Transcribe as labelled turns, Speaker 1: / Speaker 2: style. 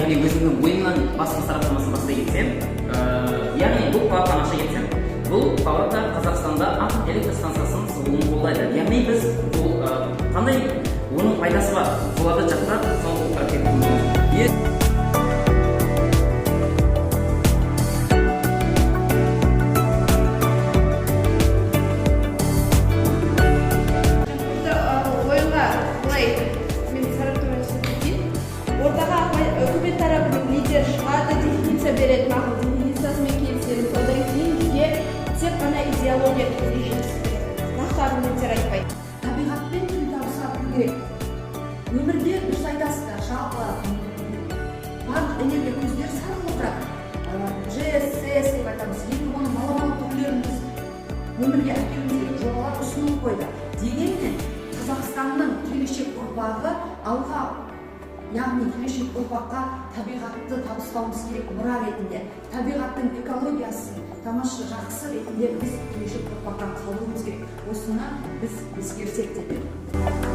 Speaker 1: яғни өзіңнің ойыңнан басқа сараптамасын бастай кетсем, яғни бұл палатадан аша кетсем, бұл палата Қазақстанда атом электр станциясын салуын қолдайды. Яғни біз бұл қандай оның пайдасы бар, соларды жақтап соңғы
Speaker 2: үкімет тарапынан лидер шығады, дефиниция береді, мақұл дефинициясымен келісеміз. Одан кейін бізге тек қана идеология ережесі береді. Нақты аргументтер айтпайды.
Speaker 3: Табиғатпен тіл табысу керек. Өмірде дұрыс айтасыздар, жалпы барлық энергия көздері сан қылдырады. ЖС, СС деп айтамыз. Енді оны баламалы түрлерін біз өмірге әкелуіміз керек жобалар ұсынылып қойды. Дегенмен Қазақстанның келешек ұрпағы алға, яғни келешек ұрпаққа табиғатты табыстауымыз керек мұра ретінде, табиғаттың экологиясын тамаша жақсы ретінде біз келешек ұрпаққа қалдыруымыз керек. Осыны біз ескерсек те